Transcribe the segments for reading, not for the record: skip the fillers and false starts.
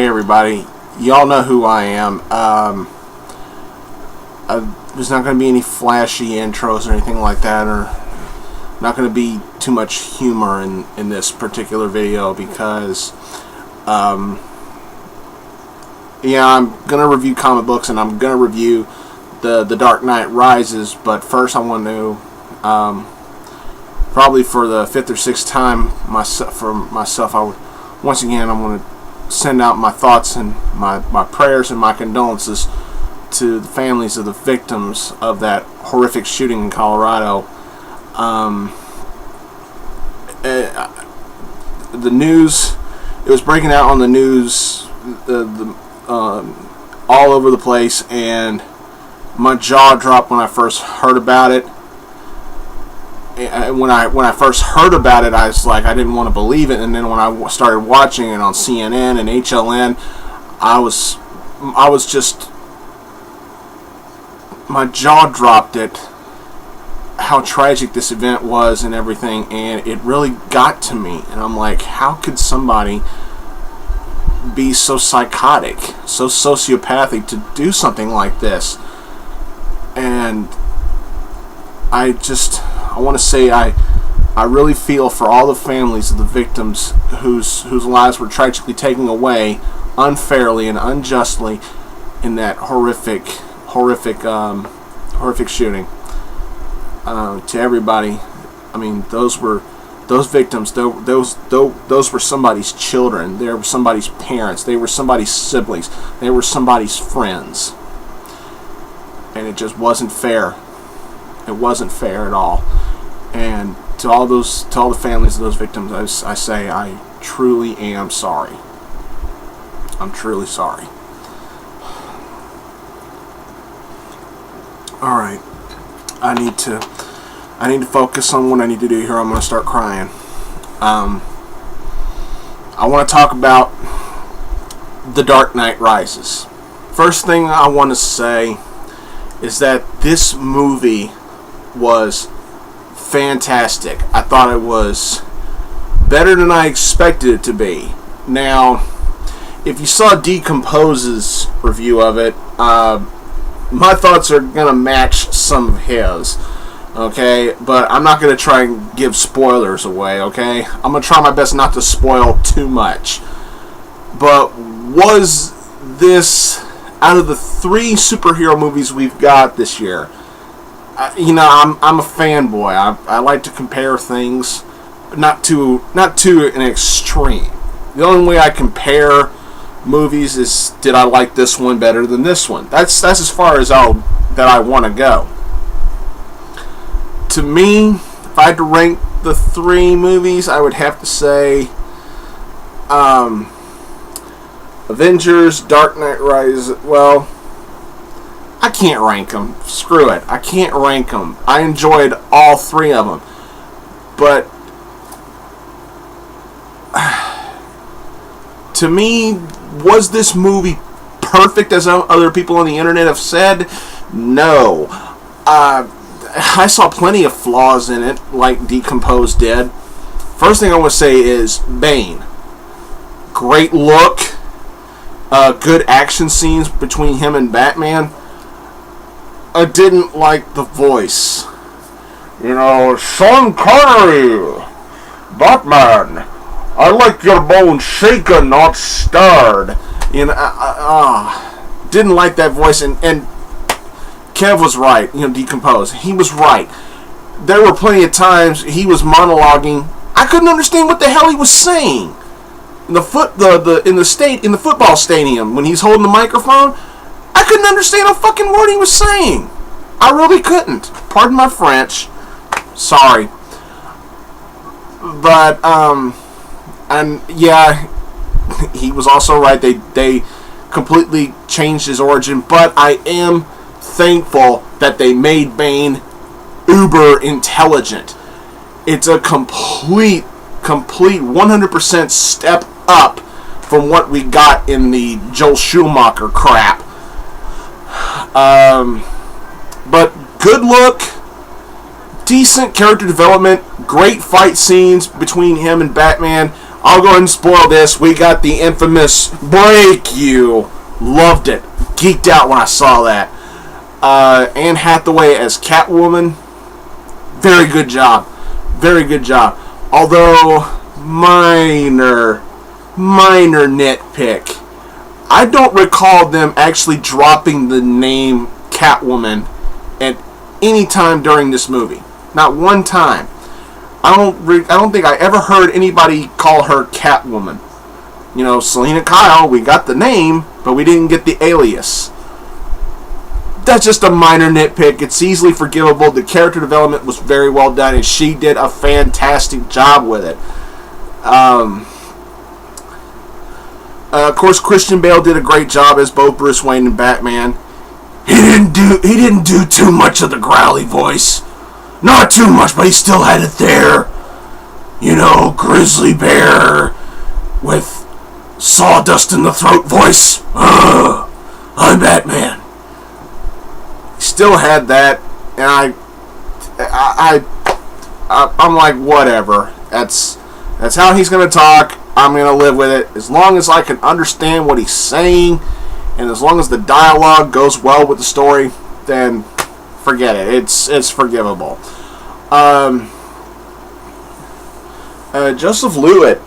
everybody, y'all know who I am. There's not going to be any flashy intros or anything like that, or not going to be too much humor in this particular video because, yeah, I'm going to review comic books and I'm going to review the Dark Knight Rises, but first I want to, probably for the 5th or 6th time myself, once again, I'm going to send out my thoughts and my prayers and my condolences to the families of the victims of that horrific shooting in Colorado. The news, it was breaking out on the news all over the place, and my jaw dropped when I first heard about it. And when I first heard about it, I was like, I didn't want to believe it. And then when I started watching it on CNN and HLN, I was just, my jaw dropped at how tragic this event was and everything, and it really got to me. And I'm like, how could somebody be so psychotic, so sociopathic to do something like this? And I want to say I really feel for all the families of the victims whose lives were tragically taken away unfairly and unjustly in that horrific shooting. To everybody, I mean, those victims, those were somebody's children. They were somebody's parents. They were somebody's siblings. They were somebody's friends. And it just wasn't fair. It wasn't fair at all. And to all the families of those victims, I say I truly am sorry. I'm truly sorry. All right, I need to focus on what I need to do here. I'm going to start crying. I want to talk about The Dark Knight Rises. First thing I want to say is that this movie was fantastic. I thought it was better than I expected it to be. Now, if you saw Decompose's review of it, my thoughts are going to match some of his, okay? But I'm not going to try and give spoilers away, okay? I'm going to try my best not to spoil too much. But was this, out of the 3 superhero movies we've got this year, you know, I'm a fanboy. I like to compare things, not to an extreme. The only way I compare movies is, did I like this one better than this one? That's as far as that I want to go. To me, if I had to rank the 3 movies, I would have to say Avengers, Dark Knight Rises. Well, I can't rank them. Screw it. I can't rank them. I enjoyed all 3 of them. But to me, was this movie perfect as other people on the internet have said? No. I saw plenty of flaws in it, like Decompose did. First thing I want to say is Bane. Great look. Good action scenes between him and Batman. I didn't like the voice. You know, Sean Connery, Batman, I like your bones shaken, not stirred. You know, didn't like that voice, and Kev was right. You know, Decompose. He was right. There were plenty of times he was monologuing. I couldn't understand what the hell he was saying. In the football stadium when he's holding the microphone, I couldn't understand a fucking word he was saying. I really couldn't. Pardon my French. Sorry. But and yeah, he was also right. They completely changed his origin, but I am thankful that they made Bane uber intelligent. It's a complete 100% step up from what we got in the Joel Schumacher crap. But good look, decent character development, great fight scenes between him and Batman. I'll go ahead and spoil this. We got the infamous Break You. Loved it. Geeked out when I saw that. Anne Hathaway as Catwoman. Very good job. Very good job. Although, minor nitpick. I don't recall them actually dropping the name Catwoman at any time during this movie. Not one time. I don't think I ever heard anybody call her Catwoman. You know, Selena Kyle, we got the name, but we didn't get the alias. That's just a minor nitpick. It's easily forgivable. The character development was very well done, and she did a fantastic job with it. Of course, Christian Bale did a great job as both Bruce Wayne and Batman. He didn't do too much of the growly voice. Not too much, but he still had it there. You know, grizzly bear with sawdust in the throat voice. I'm Batman. He still had that, and I'm like, whatever. That's how he's gonna talk. I'm gonna live with it as long as I can understand what he's saying, and as long as the dialogue goes well with the story. Then forget it. It's forgivable. Joseph Lewitt.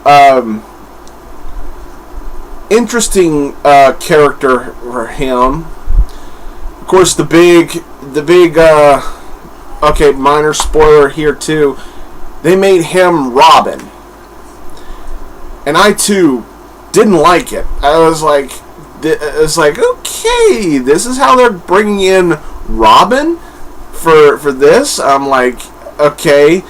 Interesting character for him. Of course, the big okay, minor spoiler here too. They made him Robin, and I too didn't like it. I was like, okay, this is how they're bringing in Robin for this. I'm like, okay.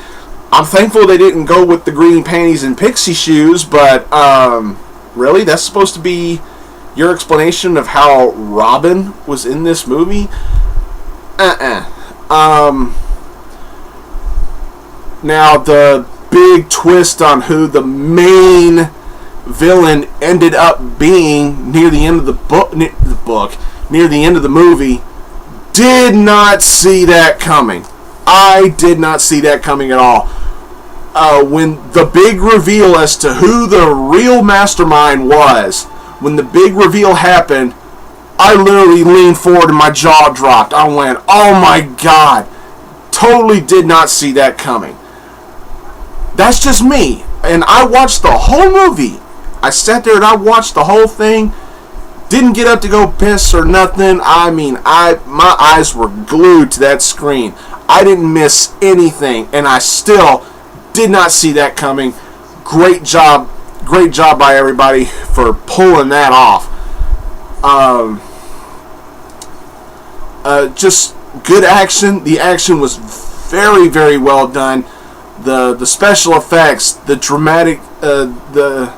I'm thankful they didn't go with the green panties and pixie shoes, but really, that's supposed to be your explanation of how Robin was in this movie? Now, the big twist on who the main villain ended up being near the end of near the end of the movie, did not see that coming. I did not see that coming at all. When the big reveal as to who the real mastermind was, when the big reveal happened, I literally leaned forward and my jaw dropped. I went, oh my god. Totally did not see that coming. That's just me. And I watched the whole movie. I sat there and I watched the whole thing. Didn't get up to go piss or nothing. I mean, my eyes were glued to that screen. I didn't miss anything, and I still did not see that coming. Great job by everybody for pulling that off. Just good action. The action was very, very well done. The special effects, the dramatic, the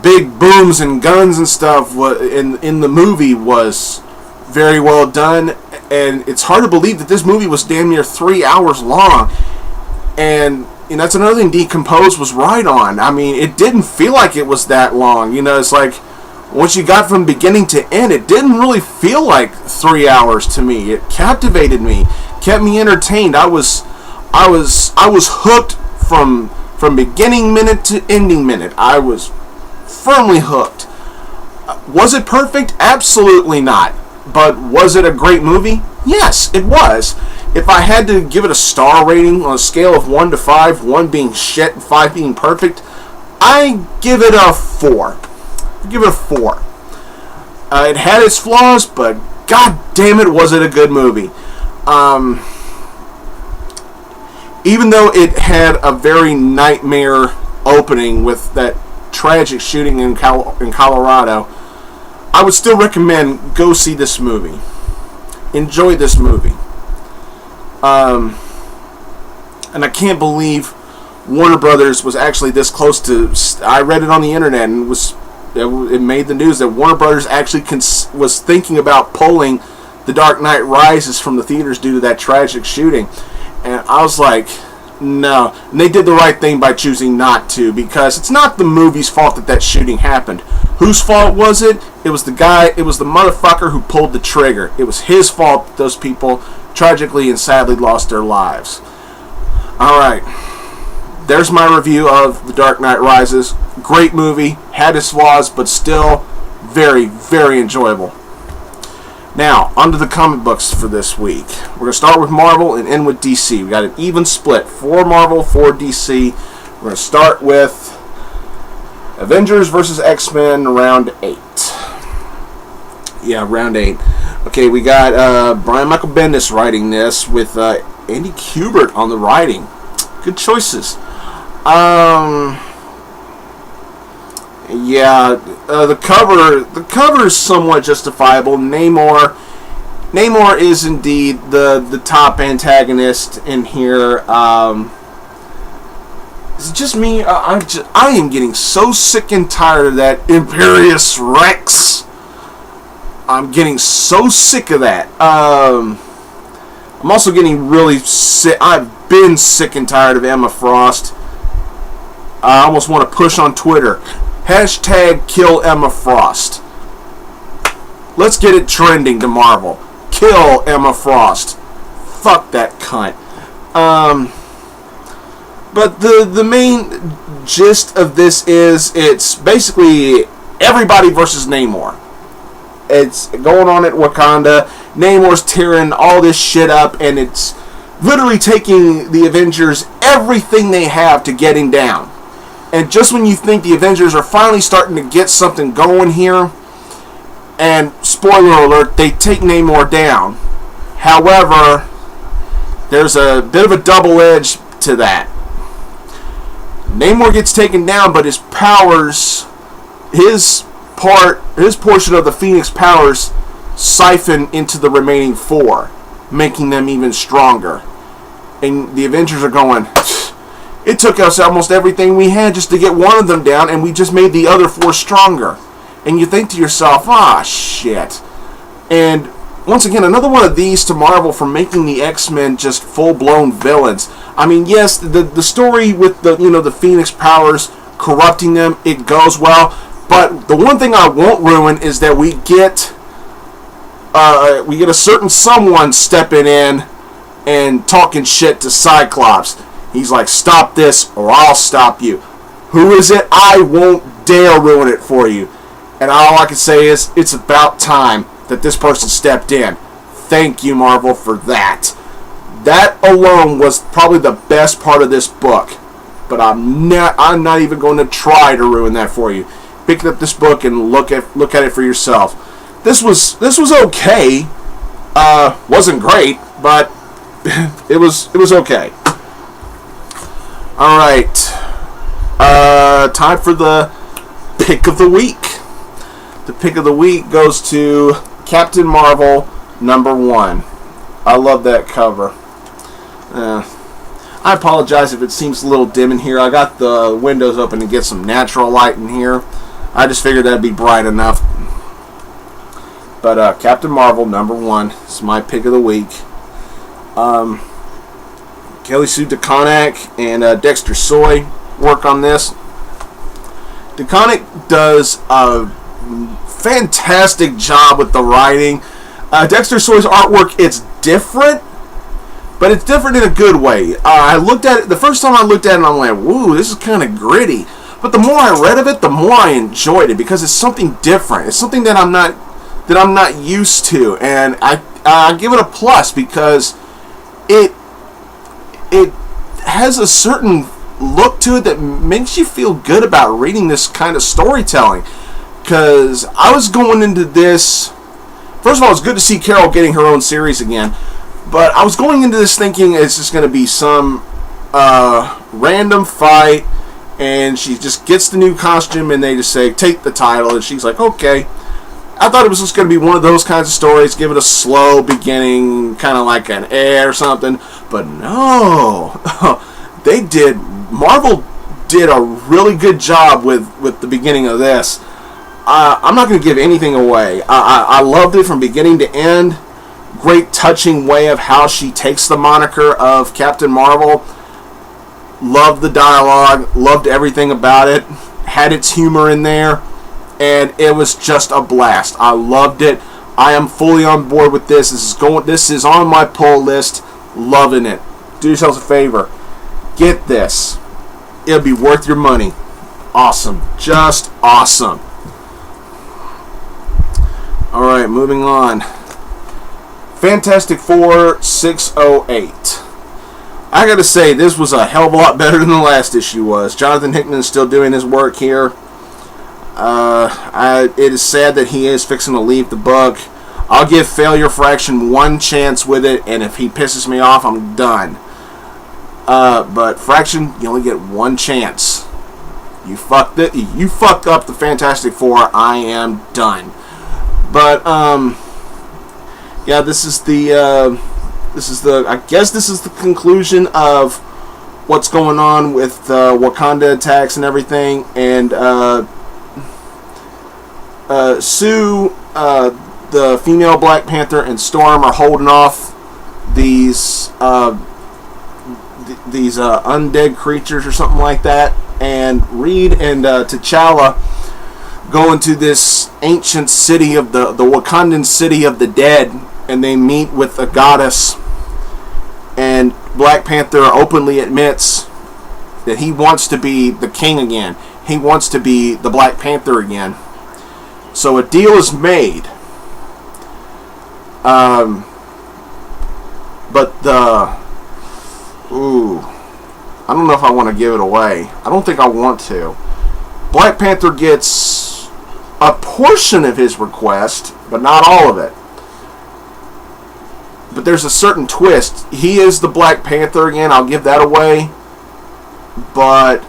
big booms and guns and stuff in the movie was very well done. And it's hard to believe that this movie was damn near 3 hours long. And that's another thing Decompose was right on. I mean, it didn't feel like it was that long. It's like once you got from beginning to end, it didn't really feel like 3 hours to me. It captivated me, kept me entertained. I was hooked from beginning minute to ending minute. I was firmly hooked. Was it perfect? Absolutely not. But was it a great movie? Yes, it was. If I had to give it a star rating on a scale of 1 to 5, 1 being shit and 5 being perfect, I give it a 4. Give it a 4. It had its flaws, but god damn it, was it a good movie. Even though it had a very nightmare opening with that tragic shooting in Colorado, I would still recommend go see this movie. Enjoy this movie. And I can't believe Warner Brothers was actually this close to... I read it on the internet and it made the news that Warner Brothers actually was thinking about pulling The Dark Knight Rises from the theaters due to that tragic shooting. And I was like, no. And they did the right thing by choosing not to, because it's not the movie's fault that shooting happened. Whose fault was it? It was the motherfucker who pulled the trigger. It was his fault that those people tragically and sadly lost their lives. Alright. there's my review of The Dark Knight Rises. Great movie, had its flaws, but still very, very enjoyable. Now, onto the comic books for this week. We're going to start with Marvel and end with DC. We got an even split, 4 Marvel, 4 DC. We're going to start with Avengers versus XMen, round 8. Yeah, round 8. Okay, we got Brian Michael Bendis writing this with Andy Kubert on the writing. Good choices. Yeah, the cover is somewhat justifiable. Namor is indeed the top antagonist in here. Is it just me? I am getting so sick and tired of that Imperious Rex. I'm getting so sick of that. I'm also getting really sick. I've been sick and tired of Emma Frost. I almost want to push on Twitter. Hashtag kill Emma Frost. Let's get it trending to Marvel. Kill Emma Frost. Fuck that cunt. But the main gist of this is it's basically everybody versus Namor. It's going on at Wakanda. Namor's tearing all this shit up, and it's literally taking the Avengers everything they have to get him down. And just when you think the Avengers are finally starting to get something going here, and spoiler alert, they take Namor down. However, there's a bit of a double edge to that. Namor gets taken down, but his powers, his portion of the Phoenix powers siphon into the remaining 4, making them even stronger. And the Avengers are going, it took us almost everything we had just to get one of them down, and we just made the other 4 stronger. And you think to yourself, shit. And once again, another one of these to Marvel for making the X-Men just full-blown villains. I mean, yes, the story with the Phoenix powers corrupting them, it goes well. But the one thing I won't ruin is that we get a certain someone stepping in and talking shit to Cyclops. He's like, stop this or I'll stop you. Who is it? I won't dare ruin it for you. And all I can say is, it's about time that this person stepped in. Thank you, Marvel, for that. That alone was probably the best part of this book. But I'm not even going to try to ruin that for you. Pick up this book and look at it for yourself. This was okay. Wasn't great, but it was okay. All right. Time for the pick of the week. The pick of the week goes to Captain Marvel #1. I love that cover. I apologize if it seems a little dim in here. I got the windows open to get some natural light in here. I just figured that'd be bright enough. But Captain Marvel #1 is my pick of the week. Kelly Sue DeConnick and Dexter Soy work on this. DeConnick does a fantastic job with the writing. Dexter Soy's artwork, it's different, but it's different in a good way. I looked at it, the first time I looked at it, I'm like, woo, this is kind of gritty. But the more I read of it, the more I enjoyed it, because it's something different. It's something that I'm not used to, and I give it a plus because it has a certain look to it that makes you feel good about reading this kind of storytelling. Because I was going into this, first of all, it's good to see Carol getting her own series again, but I was going into this thinking it's just going to be some random fight, and she just gets the new costume and they just say, take the title, and she's like, okay. I thought it was just going to be one of those kinds of stories, give it a slow beginning, kind of like an A or something, but no. Marvel did a really good job with the beginning of this. I'm not going to give anything away. I loved it from beginning to end. Great touching way of how she takes the moniker of Captain Marvel. Loved the dialogue. Loved everything about it. Had its humor in there. And it was just a blast. I loved it. I am fully on board with this. This is on my pull list. Loving it. Do yourselves a favor. Get this. it'll be worth your money. Awesome. Just awesome. Alright, moving on. Fantastic Four 608. I gotta say, this was a hell of a lot better than the last issue was. Jonathan Hickman is still doing his work here. It is sad that he is fixing to leave the book. I'll give Failure Fraction one chance with it, and if he pisses me off, I'm done. But Fraction, you only get one chance. You fucked up the Fantastic Four. I am done. But yeah, this is the I guess this is the conclusion of what's going on with Wakanda attacks and everything, and Sue, the female Black Panther, and Storm are holding off these undead creatures or something like that, and Reed and T'Challa go into this ancient city of the Wakandan city of the dead, and they meet with a goddess, and Black Panther openly admits that he wants to be the king again. He wants to be the Black Panther again. So a deal is made. But I don't know if I want to give it away. I don't think I want to. Black Panther gets a portion of his request, but not all of it. But there's a certain twist. He is the Black Panther again. I'll give that away. But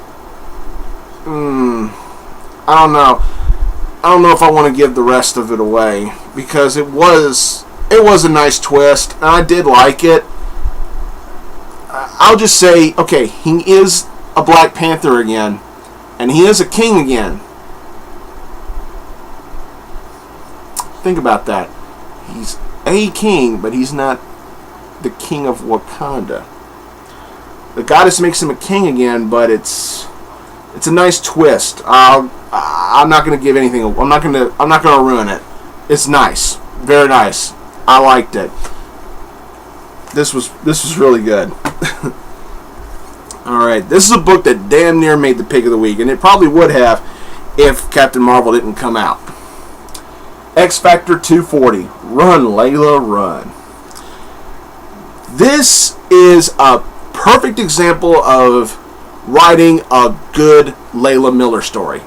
I don't know. I don't know if I want to give the rest of it away, because it was a nice twist, and I did like it. I'll just say, okay, he is a Black Panther again, and he is a king again. Think about that. He's a king, but he's not the king of Wakanda. The goddess makes him a king again, but it's a nice twist. I'm not going to give anything. I'm not going to ruin it. It's nice, very nice. I liked it. This was really good. All right, this is a book that damn near made the pick of the week, and it probably would have if Captain Marvel didn't come out. XFactor 240. Run, Layla, run. This is a perfect example of writing a good Layla Miller story.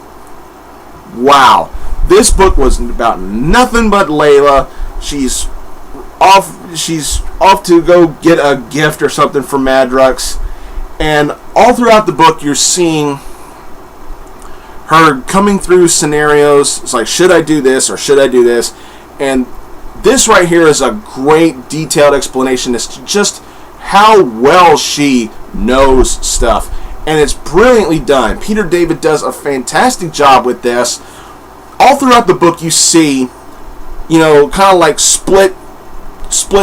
Wow. This book was about nothing but Layla. She's off to go get a gift or something from Madrux. And all throughout the book, you're seeing her coming through scenarios. It's like, should I do this or should I do this? And this right here is a great detailed explanation as to just how well she knows stuff. And it's brilliantly done. Peter David does a fantastic job with this. All throughout the book, you see, kind of like split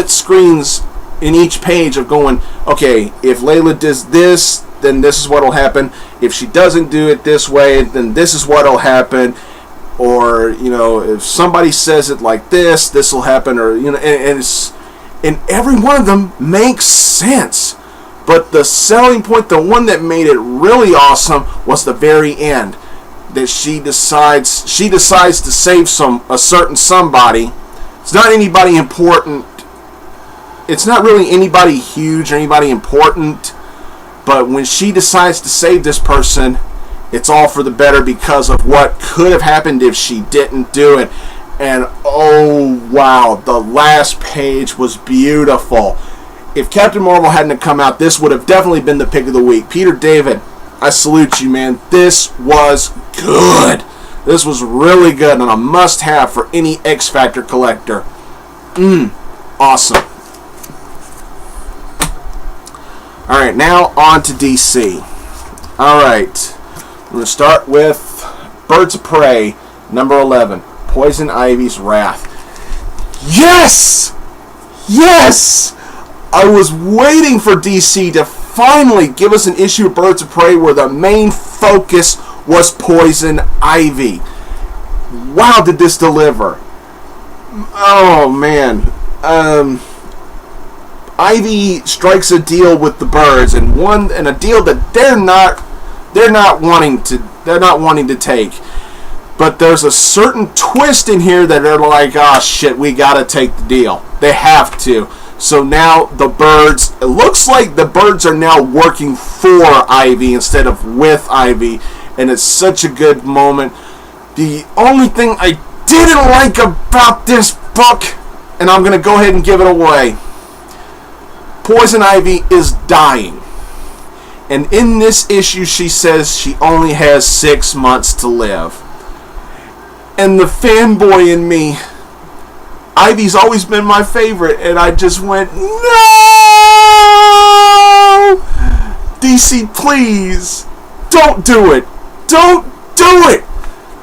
screens in each page of going, okay, if Layla does this, then this is what will happen. If she doesn't do it this way, then this is what will happen. Or, if somebody says it like this, this will happen. Or, and every one of them makes sense. But the selling point, the one that made it really awesome, was the very end. That she decides to save a certain somebody. It's not anybody important. It's not really anybody huge or anybody important. But when she decides to save this person, it's all for the better because of what could have happened if she didn't do it. And oh wow, the last page was beautiful. If Captain Marvel hadn't come out, this would have definitely been the pick of the week. Peter David, I salute you, man. This was good. This was really good and a must-have for any XFactor collector. Awesome. Alright, now on to DC. Alright, I'm going to start with Birds of Prey, number 11, Poison Ivy's Wrath. Yes! Yes! I was waiting for DC to finally give us an issue of Birds of Prey where the main focus was Poison Ivy. Wow, did this deliver. Oh, man. Ivy strikes a deal with the birds, and a deal that they're not they're not wanting to take. But there's a certain twist in here that they're like, oh shit, we gotta take the deal. They have to. So now the birds, it looks like the birds are now working for Ivy instead of with Ivy, and it's such a good moment. The only thing I didn't like about this book, and I'm going to go ahead and give it away, Poison Ivy is dying. And in this issue she says she only has 6 months to live. And the fanboy in me, Ivy's always been my favorite, and I just went, no! DC, please, don't do it. Don't do it.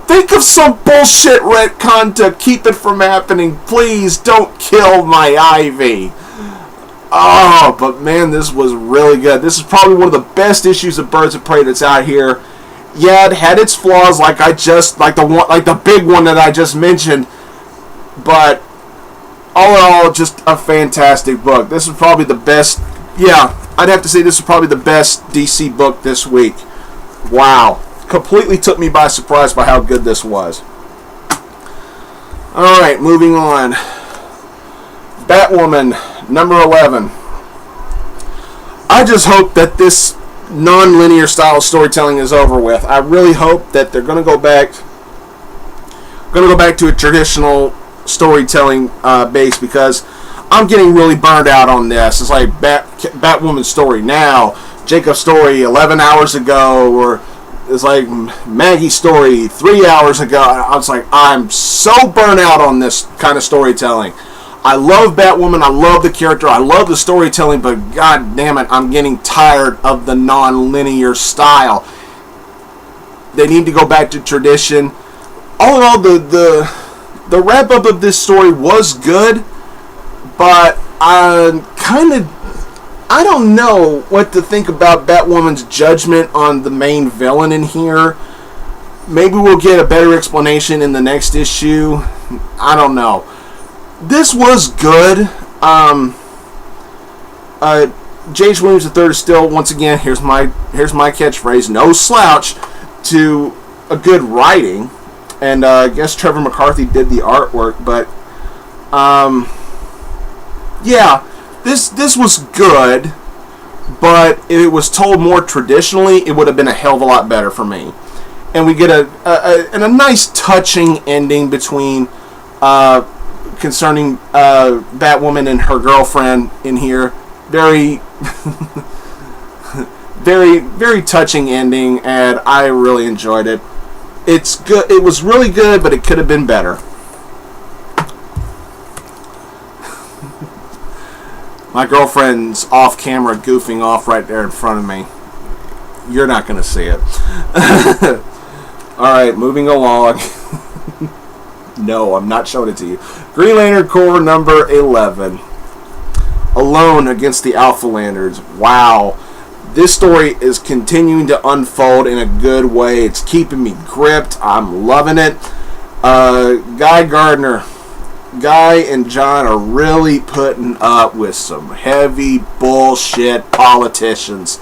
Think of some bullshit retcon to keep it from happening. Please don't kill my Ivy. Oh, but man, this was really good. This is probably one of the best issues of Birds of Prey that's out here. Yeah, it had its flaws, like the big one that I just mentioned, but all in all, just a fantastic book. This is probably the best. Yeah, I'd have to say this is probably the best DC book this week. Wow, completely took me by surprise by how good this was. All right, moving on. Batwoman number 11. I just hope that this non-linear style of storytelling is over with. I really hope that they're going to go back to a traditional storytelling base, because I'm getting really burned out on this. It's like Batwoman's story now, Jacob's story 11 hours ago, or it's like Maggie's story 3 hours ago. I was like, I'm so burnt out on this kind of storytelling. I love Batwoman, I love the character, I love the storytelling, but god damn it, I'm getting tired of the non-linear style. They need to go back to tradition. All in all, the wrap-up of this story was good, but I don't know what to think about Batwoman's judgment on the main villain in here. Maybe we'll get a better explanation in the next issue. I don't know. This was good. J.H. Williams III is still, once again, here's my catchphrase, no slouch to a good writing. And I guess Trevor McCarthy did the artwork, but yeah, this was good, but if it was told more traditionally, it would have been a hell of a lot better for me. And we get a nice touching ending between concerning Batwoman and her girlfriend in here. Very very, very touching ending, and I really enjoyed it. It's good. It was really good, but it could have been better. My girlfriend's off camera goofing off right there in front of me. You're not going to see it. Alright, moving along. No, I'm not showing it to you. Green Lantern Corps number 11. Alone against the Alpha Lanterns. Wow. This story is continuing to unfold in a good way. It's keeping me gripped. I'm loving it. Guy Gardner. Guy and John are really putting up with some heavy bullshit politicians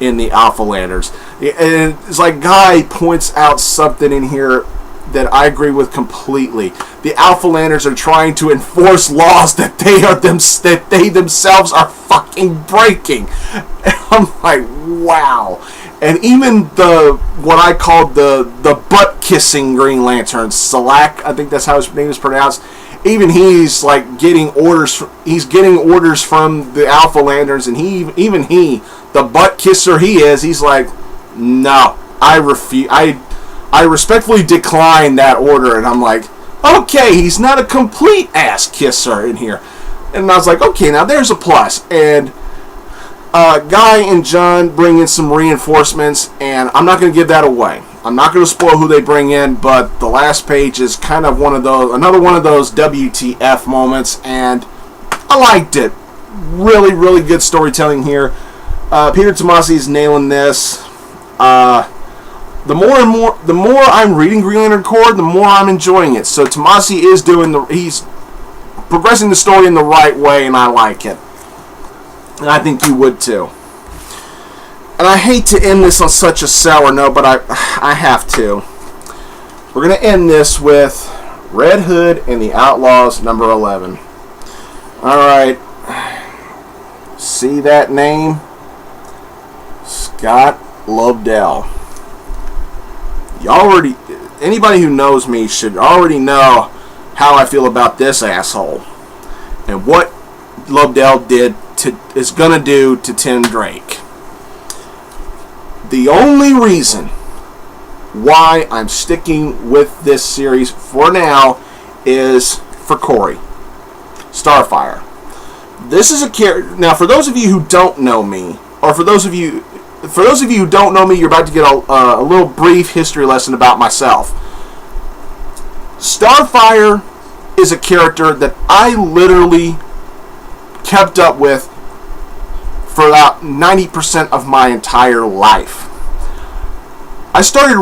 in the Alpha Lanterns. And it's like Guy points out something in here that I agree with completely. The Alpha Lanterns are trying to enforce laws that they themselves are fucking breaking. And I'm like, wow. And even what I called the butt kissing Green Lantern, Salak, I think that's how his name is pronounced. Even he's like getting orders. He's getting orders from the Alpha Lanterns, and even he, the butt kisser he is, he's like, no, I refuse. I respectfully decline that order. And I'm like, okay, he's not a complete ass kisser in here. And I was like, okay, now there's a plus. And Guy and John bring in some reinforcements, and I'm not going to give that away. I'm not going to spoil who they bring in, but the last page is kind of another one of those WTF moments, and I liked it. Really, really good storytelling here. Peter Tomasi is nailing this. The more I'm reading Green Lantern Corps, the more I'm enjoying it. So Tomasi is he's progressing the story in the right way, and I like it. And I think you would too. And I hate to end this on such a sour note, but I have to. We're going to end this with Red Hood and the Outlaws, number 11. Alright. See that name? Scott Lobdell. Anybody who knows me should already know how I feel about this asshole. And what Lobdell is going to do to Tim Drake. The only reason why I'm sticking with this series for now is for Corey Starfire. This is a character. Now, for those of you who don't know me, or for those of you who don't know me, you're about to get a little brief history lesson about myself. Starfire is a character that I literally kept up with for about 90% of my entire life. I started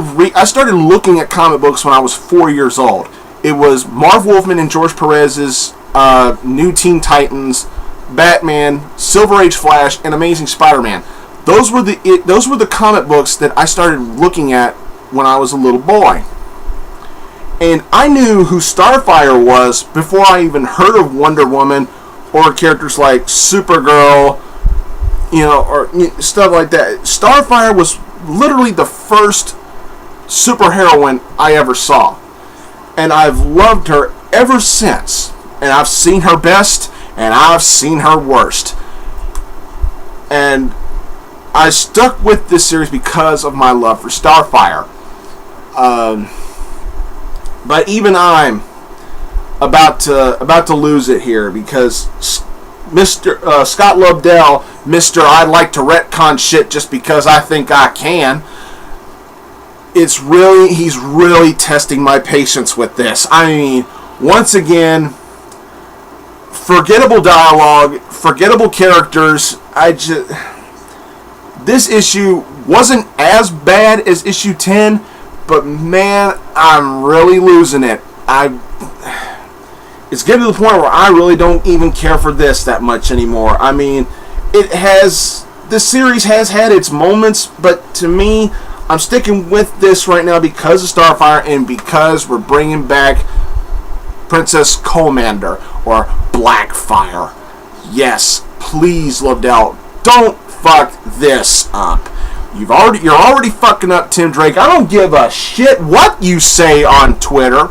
looking at comic books when I was 4 years old. It was Marv Wolfman and George Perez's New Teen Titans, Batman, Silver Age Flash, and Amazing Spider-Man. Those were the comic books that I started looking at when I was a little boy. And I knew who Starfire was before I even heard of Wonder Woman or characters like Supergirl, or stuff like that. Starfire was literally the first superheroine I ever saw. And I've loved her ever since. And I've seen her best, and I've seen her worst. And I stuck with this series because of my love for Starfire. But even I'm about to lose it here because Mr. Scott Lobdell, Mr. I like to retcon shit just because I think I can. He's really testing my patience with this. I mean, once again, forgettable dialogue, forgettable characters. This issue wasn't as bad as issue 10, but man, I'm really losing it. It's getting to the point where I really don't even care for this that much anymore. I mean, this series has had its moments, but to me, I'm sticking with this right now because of Starfire and because we're bringing back Princess Commander or Blackfire. Yes, please, Lobdell, don't fuck this up. You're already fucking up Tim Drake. I don't give a shit what you say on Twitter.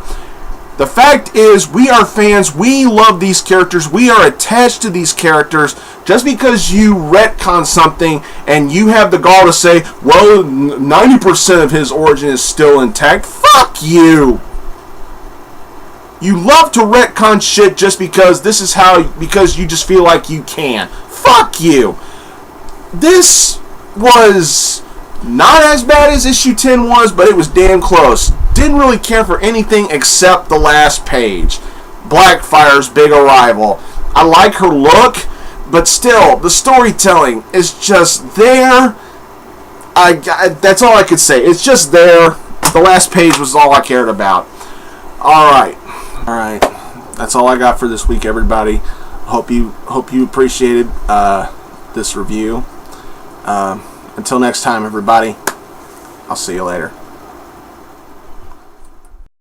The fact is, we are fans. We love these characters. We are attached to these characters. Just because you retcon something and you have the gall to say, well, 90% of his origin is still intact. Fuck you. You love to retcon shit just because because you just feel like you can. Fuck you. This was not as bad as issue 10 was, but it was damn close. Didn't really care for anything except the last page. Blackfire's big arrival. I like her look, but still, the storytelling is just there. That's all I could say. It's just there. The last page was all I cared about. Alright. That's all I got for this week, everybody. Hope you appreciated this review. Until next time, everybody, I'll see you later.